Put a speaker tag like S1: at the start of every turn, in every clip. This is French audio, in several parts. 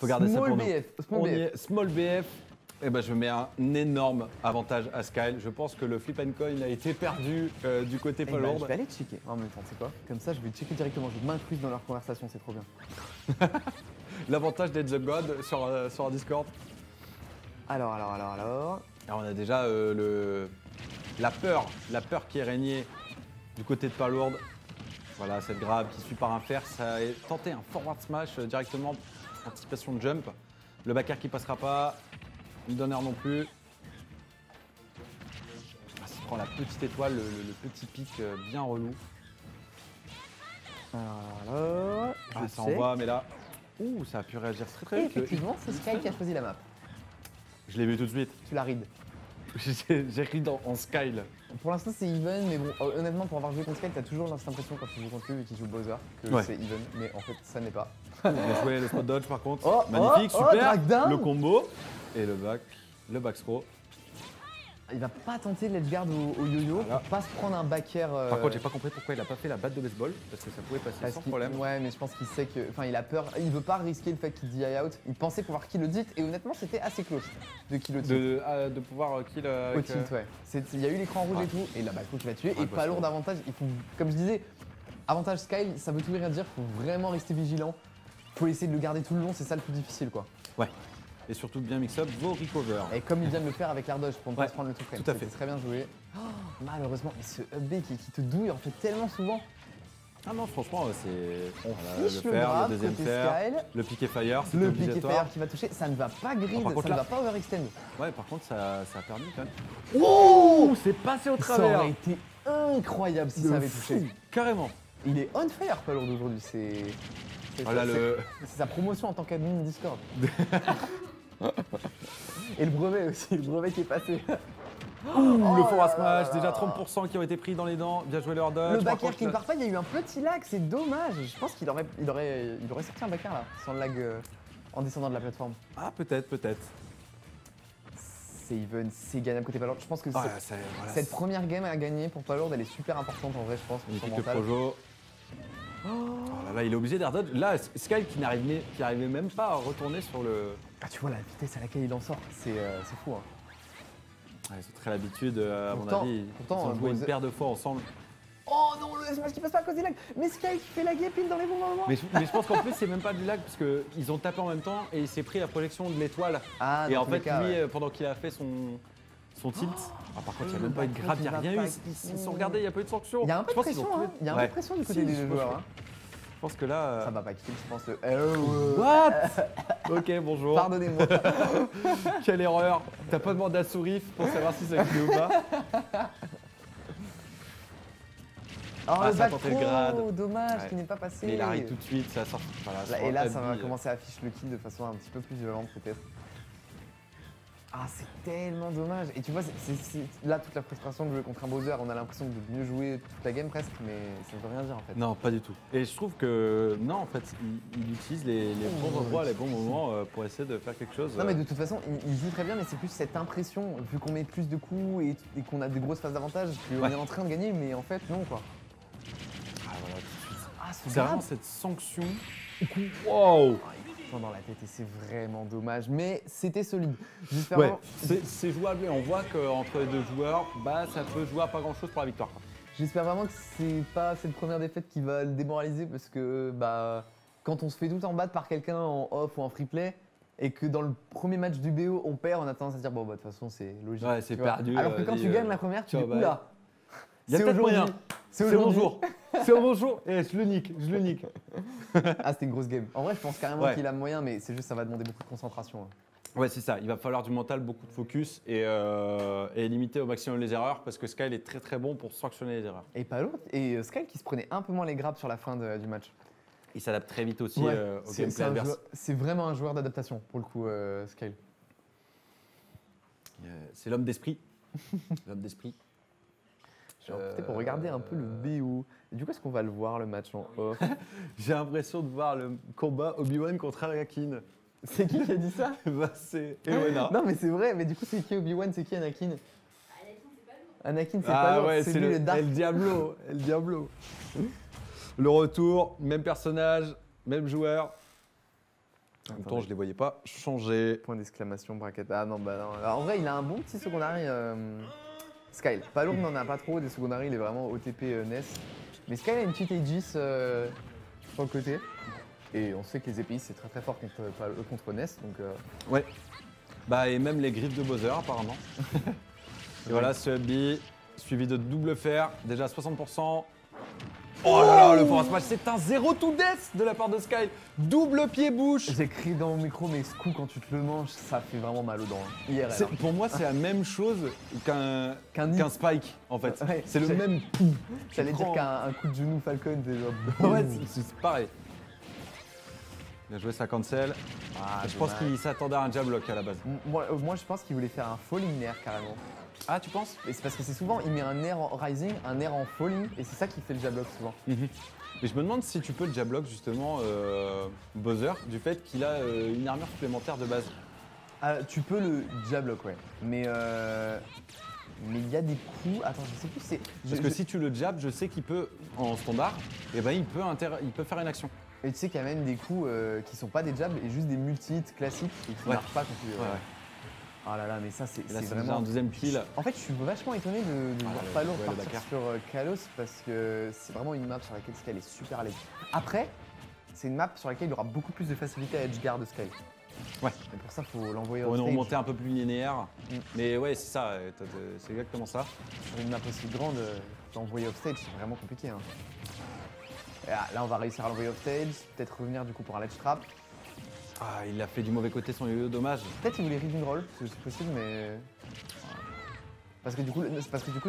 S1: Faut garder ça pour nous.
S2: Small BF.
S1: Small BF. Eh ben, je mets un énorme avantage à Skyle. Je pense que le flip and coin a été perdu du côté
S2: Je
S1: Palourde.
S2: vais aller checker en même temps, tu sais quoi? Comme ça, je vais checker directement. Je m'incluse dans leur conversation, c'est trop bien.
S1: L'avantage d'être The God sur un Discord.
S2: Alors.
S1: Alors on a déjà la peur qui est régnée du côté de Palourde. Voilà, cette grave qui suit par un fer, ça a tenté un forward smash directement, anticipation de jump. Le backer qui passera pas, le donner non plus. Ah, il prend la petite étoile, le petit pic bien relou.
S2: Alors,
S1: Ah, ça envoie, mais là, ouh, ça a pu réagir très
S2: Et
S1: vite.
S2: effectivement, c'est Sky qui a choisi la map.
S1: Je l'ai vu tout de suite.
S2: Tu la rides.
S1: J'ai ri en Skyle.
S2: Pour l'instant, c'est even, mais bon, honnêtement, pour avoir joué contre Sky, t'as toujours cette impression quand tu joues contre lui et qu'il joue Bowser que
S1: Ouais.
S2: c'est even, mais en fait, ça n'est pas.
S1: Bien joué le spot dodge par contre.
S2: Oh,
S1: magnifique,
S2: oh,
S1: super.
S2: drag down.
S1: Le combo et le back throw.
S2: Il va pas tenter l'edge guard au yo-yo
S1: Voilà.
S2: pour pas se prendre un back air.
S1: Par contre, j'ai pas compris pourquoi il a pas fait la batte de baseball parce que ça pouvait passer sans problème.
S2: Ouais, mais je pense qu'il sait que. Enfin, il a peur. Il veut pas risquer le fait qu'il dit out. Il pensait pouvoir kill le dit et honnêtement, c'était assez close de kill le tilt.
S1: De pouvoir kill
S2: Au
S1: avec,
S2: tilt, ouais. Il y a eu l'écran rouge
S1: Ouais.
S2: et tout, et là, bah, il va tuer.
S1: Ouais,
S2: Et
S1: bah,
S2: pas
S1: c'est
S2: lourd
S1: bon.
S2: d'avantage. Il faut, comme je disais, avantage Sky, ça veut tout rien dire. Faut vraiment rester vigilant. Faut essayer de le garder tout le long, c'est ça le plus difficile, quoi.
S1: Ouais. Et surtout bien mix-up vos recover.
S2: Et comme il vient de le faire avec l'air dodge pour ne pas
S1: Ouais,
S2: se prendre le tout frame.
S1: tout à fait.
S2: C'était très bien joué. Oh, malheureusement, mais ce up B qui te douille en fait tellement souvent.
S1: Ah non, franchement, c'est.
S2: On
S1: Voilà,
S2: fiche
S1: le
S2: le
S1: fer,
S2: grab
S1: le deuxième
S2: côté
S1: fer,
S2: Skyle.
S1: le piqué fire, c'est
S2: Le piqué
S1: obligatoire.
S2: fire qui va toucher, ça ne va pas grid,
S1: Ah, par contre,
S2: ça ne
S1: là-
S2: va pas overextend.
S1: Ouais, par contre, ça a permis quand même. Oh, c'est passé au
S2: Ça
S1: travers.
S2: aurait été incroyable si
S1: De
S2: ça avait
S1: fou,
S2: touché.
S1: carrément.
S2: Il est on fire, Palourde, aujourd'hui. C'est
S1: Oh là,
S2: c'est sa promotion en tant qu'admin Discord. Et le brevet aussi, le brevet qui est passé.
S1: le forward
S2: là
S1: smash,
S2: là
S1: déjà
S2: là.
S1: 30% qui ont été pris dans les dents. Bien joué leur dodge.
S2: Le
S1: Par
S2: backer
S1: contre,
S2: qui ne part pas, il y a eu un petit lag, c'est dommage. Je pense qu'il aurait sorti un backer là, sans le lag en descendant de la plateforme.
S1: Ah, peut-être.
S2: C'est even, c'est gagnable côté Palourde. Je pense que
S1: Ah, voilà,
S2: cette première game à gagner pour Palourde, elle est super importante en vrai, je pense, pour son
S1: magnifique le
S2: mental.
S1: Projo. Oh là là, il est obligé d'air dodge. Là, Skyle qui arrivait même pas à retourner sur le.
S2: Ah, tu vois la vitesse à laquelle il en sort, c'est fou. Hein.
S1: Ouais, ils ont très l'habitude, à mon
S2: Pourtant-
S1: avis.
S2: pourtant,
S1: ils ont joué une
S2: Bowser-
S1: paire de fois ensemble.
S2: Oh non, le smash qui passe pas à cause du lag. Mais Sky qui fait laguer pile dans les bons moments.
S1: Mais je pense qu'en plus, c'est même pas du lag parce qu'ils ont tapé en même temps et il s'est pris la projection de l'étoile.
S2: Ah,
S1: Et
S2: dans
S1: en
S2: tous les
S1: fait,
S2: cas,
S1: lui,
S2: ouais.
S1: pendant qu'il a fait son tilt. Ah, par contre, il n'y a
S2: le
S1: même pas eu de
S2: backflip,
S1: grab, il n'y
S2: il
S1: a
S2: va
S1: rien
S2: pas
S1: eu. Ils se sont regardés, il n'y a pas eu de sanction.
S2: Il y a un peu
S1: Je
S2: de
S1: pense qu'ils ont
S2: pression, hein.
S1: trouvé-
S2: Il y a un peu
S1: Ouais.
S2: de pression du côté
S1: Si,
S2: des
S1: je
S2: deux
S1: pense
S2: joueurs.
S1: que-
S2: Hein.
S1: Je pense que là.
S2: Ça va pas kill, je pense.
S1: What Ok, bonjour.
S2: Pardonnez-moi.
S1: Quelle erreur. T'as pas demandé à Sourif pour savoir si ça kill ou pas.
S2: Oh,
S1: Ah,
S2: le
S1: ça a
S2: back
S1: tenté le
S2: throw,
S1: grade.
S2: dommage
S1: Ouais.
S2: qu'il n'est pas passé.
S1: Mais il arrive tout de suite, ça sort. Voilà, sur
S2: Et là,
S1: un
S2: ça va
S1: upbeat.
S2: commencer à afficher le kill de façon un petit peu plus violente, peut-être. Ah, c'est tellement dommage. Et tu vois, c'est là toute la frustration de jouer contre un Bowser. On a l'impression de mieux jouer toute la game presque, mais ça ne veut rien dire en fait.
S1: Non, pas du tout. Et je trouve que, non, en fait, il utilise les bons endroits, les bons moments pour essayer de faire quelque chose.
S2: Non, mais de toute façon, il joue très bien, mais c'est plus cette impression, vu qu'on met plus de coups et qu'on a des grosses phases d'avantage, qu'on
S1: Ouais.
S2: est en train de gagner, mais en fait, non quoi.
S1: Ah, voilà, tout de suite.
S2: Ah, ce
S1: C'est
S2: grab.
S1: vraiment cette sanction. Wow
S2: Dans la tête et c'est vraiment dommage, mais c'était solide. J'espère
S1: Ouais,
S2: vraiment-
S1: c'est jouable et on voit qu'entre les deux joueurs, bah, ça peut jouer à pas grand chose pour la victoire. Quoi.
S2: J'espère vraiment que c'est pas cette première défaite qui va le démoraliser parce que bah quand on se fait tout en battre par quelqu'un en off ou en free play et que dans le premier match du BO on perd, on a tendance à se dire bon bah de toute façon c'est logique.
S1: Ouais, c'est
S2: tu vois.
S1: perdu,
S2: Alors que quand
S1: vas-y,
S2: tu gagnes la première, tu dis
S1: ciao, bye.
S2: oula.
S1: Il y a
S2: c'est
S1: peut-être
S2: aujourd'hui.
S1: moyen.
S2: C'est
S1: C'est mon
S2: aujourd'hui.
S1: jour. C'est mon jour. Et je le nique.
S2: Ah c'était une grosse game. En vrai je pense carrément
S1: Ouais.
S2: qu'il a moyen mais c'est juste ça va demander beaucoup de concentration. Hein.
S1: Ouais, c'est ça. Il va falloir du mental, beaucoup de focus et limiter au maximum les erreurs parce que Skyle est très très bon pour sanctionner les erreurs.
S2: Et pas l'autre. Et Sky qui se prenait un peu moins les grappes sur la fin du match.
S1: Il s'adapte très vite aussi
S2: Ouais,
S1: au
S2: c'est
S1: gameplay
S2: un
S1: adverse.
S2: joueur- c'est vraiment un joueur d'adaptation pour le coup Sky.
S1: C'est l'homme d'esprit. L'homme d'esprit.
S2: Je vais en profiter pour regarder un peu le BO. Et du coup, est-ce qu'on va le voir le match en off?
S1: J'ai l'impression de voir le combat Obi-Wan contre Anakin.
S2: C'est qui a dit ça?
S1: Bah, c'est Elwena.
S2: Non, mais c'est vrai, mais du coup, c'est qui Obi-Wan? C'est qui Anakin? Anakin, c'est
S1: Ah
S2: pas l'autre,
S1: ouais,
S2: c'est
S1: c'est
S2: lui
S1: le
S2: le Dark.
S1: El Diablo. El Diablo. Le retour, même personnage, même joueur. En même temps, je les voyais pas changer.
S2: Point d'exclamation, bracket. Ah non, bah non. Alors, en vrai, il a un bon petit secondary. Skyle. Palourde n'en a pas trop, des secondary, il est vraiment OTP NES. Mais Skyle a une petite Aegis sur le côté. Et on sait que les épéis c'est très fort contre NES. Donc,
S1: Ouais. Bah, et même les griffes de Bowser, apparemment. Et voilà, ce B, suivi de double fer, déjà à 60%. Oh là là, le forward smash, c'est un 0 to death de la part de Skyle. Double pied-bouche.
S2: j'ai crié dans mon micro, mais ce coup, quand tu te le manges, ça fait vraiment mal aux dents. Hein. IRL. Hein.
S1: Pour moi, c'est la même chose qu'un
S2: Qu'un
S1: spike, en fait.
S2: Ouais,
S1: C'est le même coup.
S2: J'allais dire qu'un coup de genou Falcon, t'es genre.
S1: Ouais, c'est pareil. Bien joué, ça cancel.
S2: Ah,
S1: Je pense
S2: dommage.
S1: qu'il s'attendait à un jab lock à la base.
S2: Moi, je pense qu'il voulait faire un falling nair carrément.
S1: Ah, tu penses?
S2: Et c'est parce que c'est souvent, il met un nair en rising, un nair en falling, et c'est ça qui fait le jab lock souvent.
S1: Mais je me demande si tu peux le jab lock justement Bowser du fait qu'il a une armure supplémentaire de base.
S2: Ah, tu peux le jab lock, ouais. Mais il y a des coups. Attends, je sais plus.
S1: Parce que si tu le jab, je sais qu'il peut, en standard, et ben il peut faire une action.
S2: Et tu sais qu'il y a même des coups qui sont pas des jabs et juste des multi-hits classiques et qui
S1: Ouais.
S2: marchent pas quand tu.
S1: Ouais.
S2: Ah là là, mais ça c'est
S1: Et là, c'est
S2: vraiment.
S1: déjà un deuxième kill.
S2: En fait, je suis vachement étonné de voir Palourde
S1: le
S2: partir
S1: backer.
S2: sur Kalos parce que c'est vraiment une map sur laquelle Skyle est super à l'aise. Après, c'est une map sur laquelle il y aura beaucoup plus de facilité à edgeguard de Skyle.
S1: Ouais.
S2: Et pour ça, faut l'envoyer
S1: Pour
S2: off
S1: une
S2: stage.
S1: remontée un peu plus linéaire.
S2: Mm.
S1: Mais ouais, c'est ça, c'est exactement ça.
S2: Sur une map aussi grande, l'envoyer off stage, c'est vraiment compliqué. Hein. Et là, on va réussir à l'envoyer off stage, peut-être revenir du coup pour un ledge trap.
S1: Ah, il a fait du mauvais côté son yo-yo, dommage.
S2: Peut-être il voulait read roll, parce que c'est possible, mais. Parce que du coup,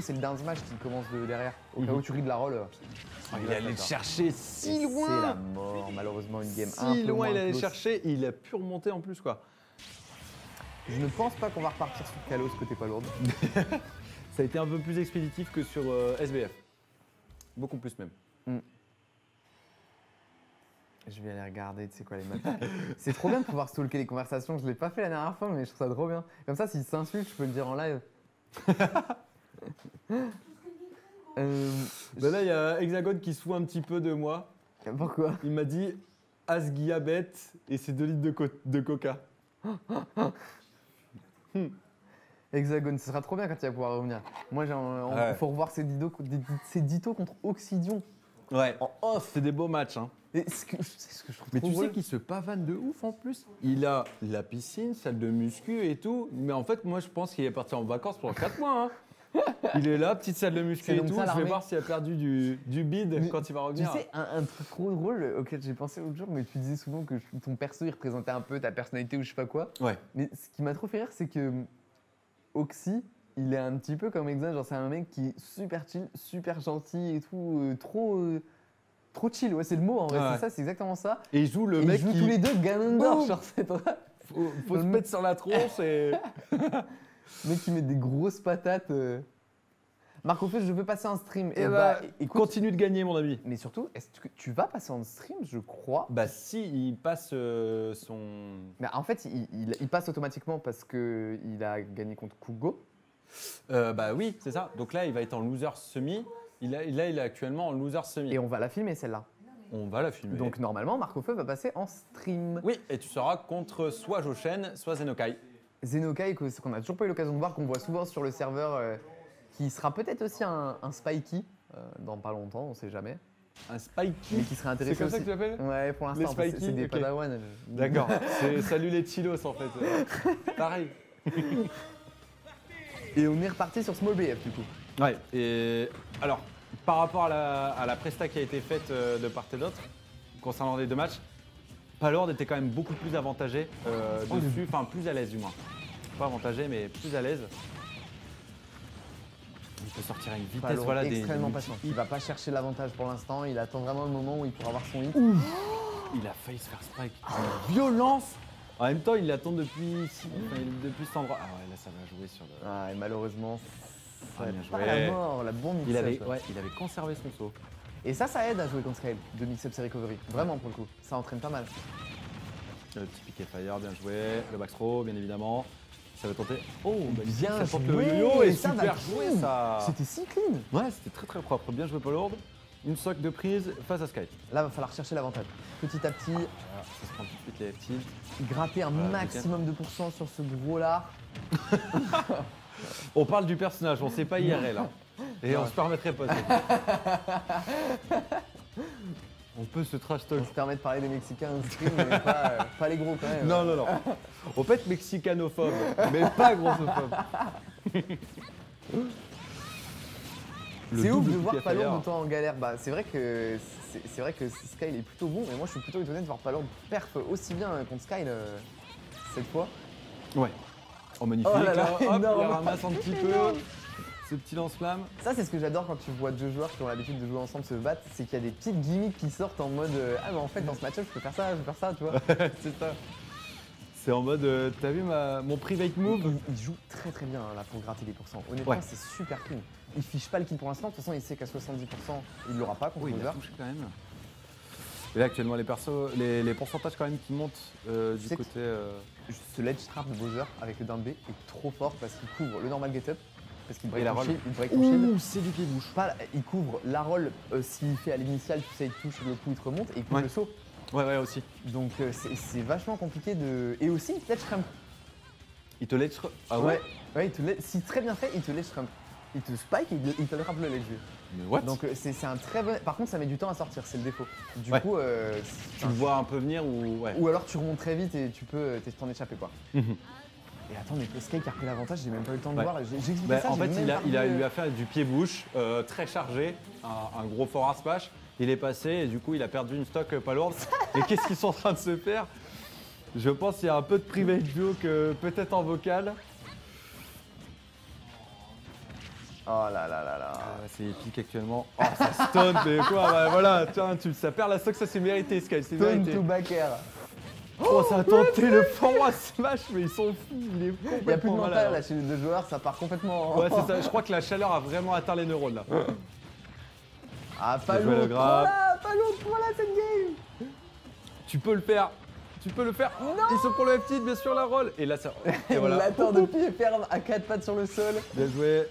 S2: c'est le down smash qui commence de derrière. Au cas où tu read la roll.
S1: Il est allé le chercher si
S2: Et
S1: loin.
S2: C'est la mort, malheureusement, une game un
S1: Si
S2: peu
S1: loin
S2: moins
S1: il allait
S2: close.
S1: chercher, il a pu remonter en plus quoi.
S2: Je ne pense pas qu'on va repartir sur Kalos côté Palourde.
S1: Ça a été un peu plus expéditif que sur SBF. Beaucoup plus même.
S2: Je vais aller regarder, tu sais quoi, les maps. C'est trop bien de pouvoir stalker les conversations. Je l'ai pas fait la dernière fois, mais je trouve ça trop bien. Comme ça, s'ils s'insultent, je peux le dire en live.
S1: Bah là, il y a Hexagone qui se fout un petit peu de moi.
S2: Pourquoi?
S1: Il m'a dit Asguiabet et ses 2 litres de coca.
S2: Hexagone, ce sera trop bien quand il va pouvoir revenir. Moi,
S1: Ouais.
S2: faut revoir ces ditos contre Oxidion.
S1: Ouais. En off, c'est des beaux matchs. Hein.
S2: Et ce que je trouve
S1: Mais
S2: trop
S1: tu sais
S2: drôle.
S1: qu'il se pavane de ouf en plus. Il a la piscine, salle de muscu et tout. Mais en fait, moi, je pense qu'il est parti en vacances pendant 4 mois. Hein. Il est là, petite salle de muscu
S2: C'est
S1: et
S2: donc
S1: tout.
S2: ça,
S1: Je vais
S2: l'armée.
S1: voir s'il a perdu du bide
S2: Mais
S1: quand il va
S2: Tu
S1: revenir.
S2: sais, un truc trop drôle auquel j'ai pensé l'autre jour, mais tu disais souvent que ton perso, il représentait un peu ta personnalité ou je sais pas quoi.
S1: Ouais.
S2: Mais ce qui m'a trop fait rire, c'est que Oxy, il est un petit peu comme Exa, genre c'est un mec qui est super chill, super gentil et tout, trop chill, ouais, c'est le mot en vrai,
S1: Ouais.
S2: c'est ça, c'est exactement ça.
S1: Et il joue le
S2: Et
S1: mec
S2: ils jouent
S1: qui
S2: tous les deux Ganondorf,
S1: Boum
S2: genre c'est vrai.
S1: faut se mettre sur la tronche et.
S2: Le mec qui met des grosses patates. Marco Feu, je veux passer en stream.
S1: Et
S2: Et
S1: bah,
S2: écoute,
S1: continue de gagner, mon ami.
S2: mais surtout, est-ce que tu vas passer en stream, je crois.
S1: Bah, si il passe son.
S2: Mais en fait, il passe automatiquement parce qu'il a gagné contre Kugo.
S1: Bah oui, c'est ça. Donc là, il va être en loser semi. Là, il est actuellement en loser semi.
S2: Et on va la filmer celle-là.
S1: On va la filmer.
S2: Donc normalement, Marco Feu va passer en stream.
S1: Oui, et tu seras contre soit Joshen, soit Zenokai.
S2: Zenokai, qu'on a toujours pas eu l'occasion de voir, qu'on voit souvent sur le serveur, qui sera peut-être aussi un Spikey dans pas longtemps, on sait jamais.
S1: Un Spikey.
S2: Mais qui serait intéressant.
S1: C'est comme ça
S2: aussi.
S1: que tu l'appelles?
S2: Ouais, pour
S1: Les
S2: l'instant, parce que
S1: Spikey,
S2: c'est des
S1: ok.
S2: Padawan.
S1: D'accord. C'est salut les chilos en fait. Pareil.
S2: Et on est reparti sur Small BF du coup.
S1: Ouais. Et alors, par rapport à la presta qui a été faite de part et d'autre, concernant les 2 matchs, Palourde était quand même beaucoup plus avantagé dessus, enfin plus à l'aise du moins. Pas avantagé, mais plus à l'aise. Il peut sortir avec vitesse,
S2: Palourde,
S1: voilà,
S2: extrêmement
S1: des
S2: patient.
S1: multi-hits.
S2: Il va pas chercher l'avantage pour l'instant, il attend vraiment le moment où il pourra avoir son hit.
S1: Il a failli se faire strike. Violence. En même temps, il l'attend depuis cet endroit. Ah ouais, là ça va jouer sur le.
S2: Ah, et malheureusement,
S1: Ah, bien
S2: pas
S1: joué.
S2: la mort, la bonne
S1: Il avait,
S2: mix-up.
S1: ouais, il avait conservé son saut.
S2: Et ça aide à jouer contre Scale, de mix-up ses recovery. Vraiment pour le coup, ça entraîne pas mal.
S1: Le petit piqué fire, bien joué. Le back throw, bien évidemment. Ça va tenter. Oh, bah,
S2: Bien
S1: ça tente le
S2: joué,
S1: yo-yo et
S2: ça va
S1: super
S2: clean.
S1: joué ça.
S2: C'était si clean.
S1: Ouais, c'était très très propre. Bien joué Palourde. une stock de prise face à Sky.
S2: Là, va falloir chercher l'avantage. Petit à petit,
S1: Voilà, ça se prend tout de suite les tilts.
S2: gratter un
S1: Voilà,
S2: maximum de pourcents sur ce gros-là.
S1: On parle du personnage, on sait pas IRL là. Et on se permettrait pas ça. On peut se trash talk.
S2: On se permet de parler des Mexicains en stream, mais pas les gros quand même.
S1: Non, non, non. On peut être mexicanophobe, mais pas grossophobe.
S2: C'est ouf de voir Palourde autant en galère. Bah, c'est vrai que Sky il est plutôt bon, mais moi je suis plutôt étonné de voir Palourde perf aussi bien contre Sky cette fois.
S1: Ouais. Oh magnifique,
S2: Oh là là,
S1: hop, il
S2: énorme.
S1: ramasse un petit peu.
S2: Énorme.
S1: Ce petit lance-flamme.
S2: Ça c'est ce que j'adore quand tu vois deux joueurs qui ont l'habitude de jouer ensemble se battre, c'est qu'il y a des petites gimmicks qui sortent en mode ah mais en fait dans ce match-up je peux faire ça, je peux faire ça, tu vois.
S1: C'est ça. C'est en mode, t'as vu mon private move?
S2: Il joue très très bien hein, là pour gratter les pourcents. Honnêtement
S1: Ouais.
S2: c'est super clean. Il fiche pas le kill pour l'instant, de toute façon il sait qu'à 70% il l'aura pas contre
S1: Oui, il
S2: Bowser.
S1: a touché quand même. Et là actuellement les pourcentages quand même qui montent du
S2: sais
S1: côté...
S2: Ce ledge trap de Bowser avec le down B est trop fort parce qu'il couvre le normal get up, parce qu'il
S1: Et
S2: break
S1: la
S2: ton
S1: roll.
S2: shield, il break ton shield.
S1: Ouh, c'est du pied bouche.
S2: Pas, il couvre la roll s'il fait à l'initial, tu sais, il touche le coup, il te remonte et il couvre
S1: Ouais.
S2: le saut.
S1: Ouais, ouais, aussi.
S2: Donc c'est vachement compliqué de. Et aussi, ledge trump.
S1: Il te laisse... Ah ouais,
S2: Ouais, si très bien fait, il te ledge trump. Il te spike et il te rattrape le ledge.
S1: Mais what?
S2: Donc c'est un très bon. Par contre, ça met du temps à sortir, c'est le défaut. Du
S1: Ouais.
S2: coup,
S1: Tu le vois un peu venir ou... Ouais.
S2: ou alors tu remontes très vite et tu peux t'en échapper quoi.
S1: Mhm.
S2: Et attends, mais Sky qui a pris l'avantage, j'ai même pas eu le temps de
S1: Ouais.
S2: voir. J'ai expliqué
S1: Bah,
S2: ça.
S1: en
S2: j'ai
S1: fait,
S2: même pas
S1: il
S2: vu,
S1: lui a fait du pied-bouche très chargé, un gros forward smash. Il est passé et du coup, il a perdu une stock pas lourde. Et qu'est-ce qu'ils sont en train de se faire? Je pense qu'il y a un peu de private joke peut-être en vocal.
S2: Oh là là là là.
S1: C'est épique actuellement. Oh, ça stun, mais quoi? Bah, voilà, tiens, ça perd la stock, ça c'est mérité, Sky, c'est
S2: Stone
S1: mérité.
S2: to backer.
S1: Oh, ça a tenté le forward smash, mais ils sont fous, il est
S2: Il n'y a plus de
S1: complètement
S2: mental
S1: malade.
S2: là chez les deux joueurs, ça part complètement.
S1: Ouais, c'est ça, je crois que la chaleur a vraiment atteint les neurones là.
S2: Ah, pas
S1: Bien joué, le
S2: l'autre,
S1: grab.
S2: pas l'autre, voilà cette game.
S1: Tu peux le faire. Tu peux le faire. Il se prend le F-tilt, bien sûr, la roll. Et là, ça. Et
S2: Il
S1: voilà.
S2: l'attend de pied ferme à 4 pattes sur le sol.
S1: Bien joué.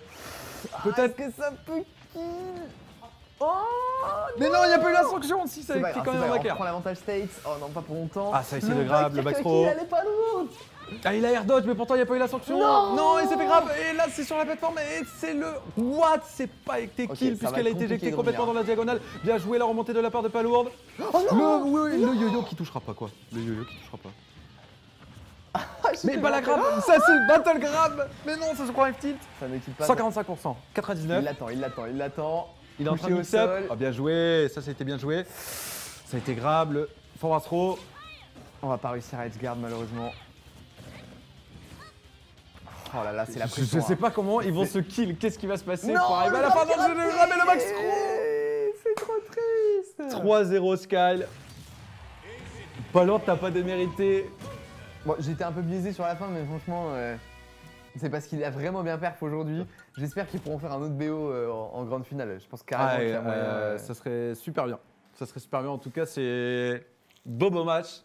S2: Peut-être que ça peut kill. Oh
S1: Mais non, il n'y a pas eu la sanction si ça
S2: C'est
S1: a
S2: pas
S1: écrit
S2: grave,
S1: quand
S2: c'est
S1: même
S2: pas
S1: en
S2: grave, on
S1: backer.
S2: prend l'avantage States. Oh non, pas pour longtemps.
S1: Ah, ça, c'est le grab, le back throw.
S2: Elle est pas lourde.
S1: Ah, il a air dodge, mais pourtant, il n'y a pas eu la sanction.
S2: Non
S1: il s'est fait grab. Et là, c'est sur la plateforme. Et c'est le. What? C'est pas été
S2: Ok,
S1: kill
S2: ça va
S1: puisqu'elle a
S2: être
S1: été éjectée
S2: compliqué de
S1: complètement dans
S2: revenir.
S1: la diagonale. Bien joué, la remontée de la part de Palourde.
S2: Oh non.
S1: Oui, le yo-yo qui touchera pas, quoi. Le yo-yo qui touchera pas.
S2: Je
S1: Mais
S2: sais
S1: pas la grab. Ça, c'est battle grab. Mais non, ça se croit F-tilt.
S2: Ça ne quitte pas.
S1: 145%. 99.
S2: Il l'attend.
S1: Il est en train de
S2: Couché au
S1: mix up.
S2: sol.
S1: Ah, bien joué, ça a été bien joué. Ça a été grave, le forward throw.
S2: On va pas réussir à edgeguard malheureusement. Oh là là, c'est la
S1: Je
S2: pression.
S1: sais pas comment ils vont se kill, qu'est-ce qui va se passer
S2: Non,
S1: pour arriver à la fin. Non, je ne jamais le max throw.
S2: C'est trop triste.
S1: 3-0 Sky. Palourde, t'as pas démérité.
S2: Bon, j'étais un peu biaisé sur la fin, mais franchement, c'est parce qu'il a vraiment bien perf aujourd'hui. J'espère qu'ils pourront faire un autre BO en grande finale. Je pense carrément qu'il y a moyen.
S1: Ça serait super bien. Ça serait super bien. En tout cas, c'est beau match.